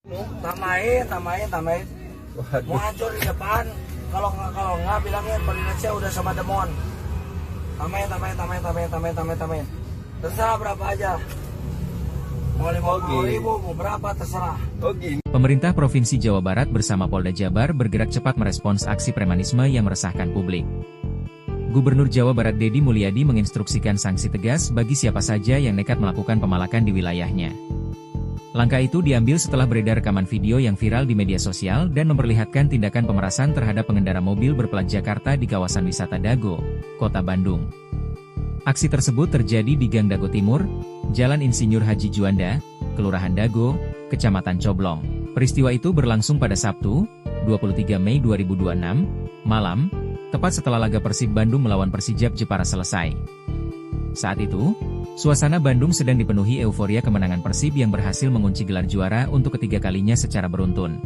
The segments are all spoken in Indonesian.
Tamain. Mau hancur di depan. Kalau nggak bilangnya Indonesia udah sama demon. Tamain. Terserah berapa aja. Mau 50.000, mau berapa terserah. Pemerintah Provinsi Jawa Barat bersama Polda Jabar bergerak cepat merespons aksi premanisme yang meresahkan publik. Gubernur Jawa Barat Deddy Mulyadi menginstruksikan sanksi tegas bagi siapa saja yang nekat melakukan pemalakan di wilayahnya. Langkah itu diambil setelah beredar rekaman video yang viral di media sosial dan memperlihatkan tindakan pemerasan terhadap pengendara mobil berplat Jakarta di kawasan wisata Dago, Kota Bandung. Aksi tersebut terjadi di Gang Dago Timur, Jalan Insinyur Haji Juanda, Kelurahan Dago, Kecamatan Coblong. Peristiwa itu berlangsung pada Sabtu, 23 Mei 2026, malam, tepat setelah laga Persib Bandung melawan Persijap Jepara selesai. Saat itu, suasana Bandung sedang dipenuhi euforia kemenangan Persib yang berhasil mengunci gelar juara untuk ketiga kalinya secara beruntun.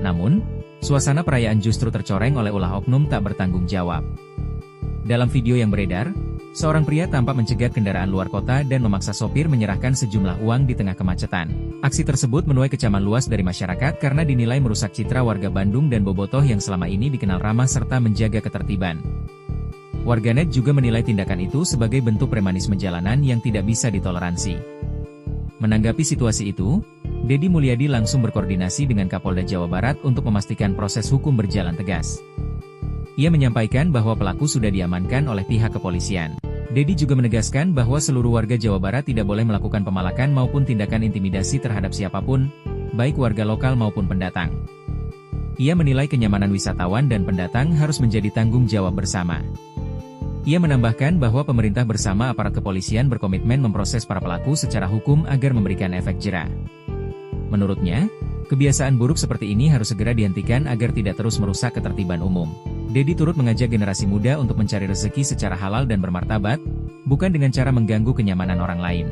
Namun, suasana perayaan justru tercoreng oleh ulah oknum tak bertanggung jawab. Dalam video yang beredar, seorang pria tampak mencegat kendaraan luar kota dan memaksa sopir menyerahkan sejumlah uang di tengah kemacetan. Aksi tersebut menuai kecaman luas dari masyarakat karena dinilai merusak citra warga Bandung dan Bobotoh yang selama ini dikenal ramah serta menjaga ketertiban. Warganet juga menilai tindakan itu sebagai bentuk premanisme jalanan yang tidak bisa ditoleransi. Menanggapi situasi itu, Deddy Mulyadi langsung berkoordinasi dengan Kapolda Jawa Barat untuk memastikan proses hukum berjalan tegas. Ia menyampaikan bahwa pelaku sudah diamankan oleh pihak kepolisian. Deddy juga menegaskan bahwa seluruh warga Jawa Barat tidak boleh melakukan pemalakan maupun tindakan intimidasi terhadap siapapun, baik warga lokal maupun pendatang. Ia menilai kenyamanan wisatawan dan pendatang harus menjadi tanggung jawab bersama. Ia menambahkan bahwa pemerintah bersama aparat kepolisian berkomitmen memproses para pelaku secara hukum agar memberikan efek jera. Menurutnya, kebiasaan buruk seperti ini harus segera dihentikan agar tidak terus merusak ketertiban umum. Deddy turut mengajak generasi muda untuk mencari rezeki secara halal dan bermartabat, bukan dengan cara mengganggu kenyamanan orang lain.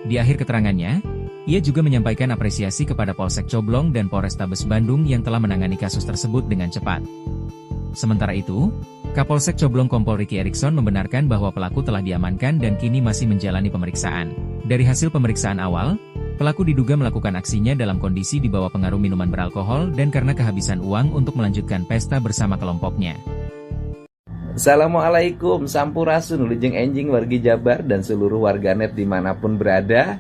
Di akhir keterangannya, ia juga menyampaikan apresiasi kepada Polsek Coblong dan Polrestabes Bandung yang telah menangani kasus tersebut dengan cepat. Sementara itu, Kapolsek Coblong Kompol Ricky Erikson membenarkan bahwa pelaku telah diamankan dan kini masih menjalani pemeriksaan. Dari hasil pemeriksaan awal, pelaku diduga melakukan aksinya dalam kondisi di bawah pengaruh minuman beralkohol dan karena kehabisan uang untuk melanjutkan pesta bersama kelompoknya. Assalamualaikum, sampurasun, lujeng enjing wargi Jabar dan seluruh warganet dimanapun berada.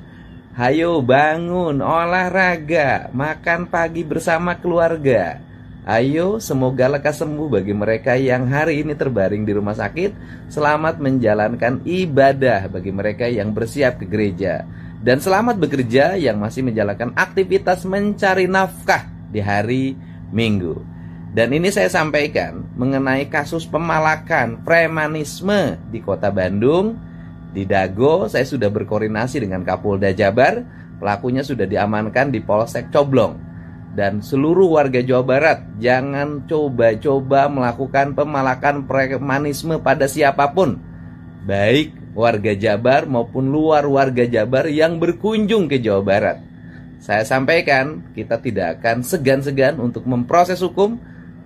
Hayo bangun, olahraga, makan pagi bersama keluarga. Ayo, semoga lekas sembuh bagi mereka yang hari ini terbaring di rumah sakit. Selamat menjalankan ibadah bagi mereka yang bersiap ke gereja. Dan selamat bekerja yang masih menjalankan aktivitas mencari nafkah di hari Minggu. Dan ini saya sampaikan mengenai kasus pemalakan premanisme di Kota Bandung. Di Dago, saya sudah berkoordinasi dengan Kapolda Jabar. Pelakunya sudah diamankan di Polsek Coblong. Dan seluruh warga Jawa Barat, jangan coba-coba melakukan pemalakan premanisme pada siapapun, baik warga Jabar maupun luar warga Jabar yang berkunjung ke Jawa Barat. Saya sampaikan, kita tidak akan segan-segan untuk memproses hukum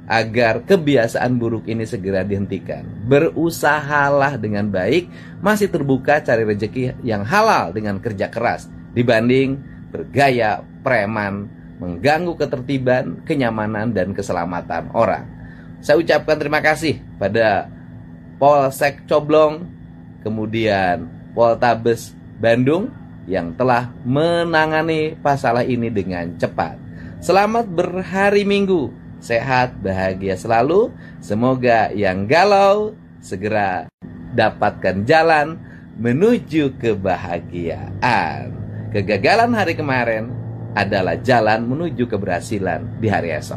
agar kebiasaan buruk ini segera dihentikan. Berusahalah dengan baik, masih terbuka cari rezeki yang halal dengan kerja keras, dibanding bergaya preman, mengganggu ketertiban, kenyamanan, dan keselamatan orang. Saya ucapkan terima kasih pada Polsek Coblong, kemudian Poltabes Bandung yang telah menangani masalah ini dengan cepat. Selamat berhari Minggu, sehat, bahagia selalu. Semoga yang galau segera dapatkan jalan menuju kebahagiaan. Kegagalan hari kemarin adalah jalan menuju keberhasilan di hari esok.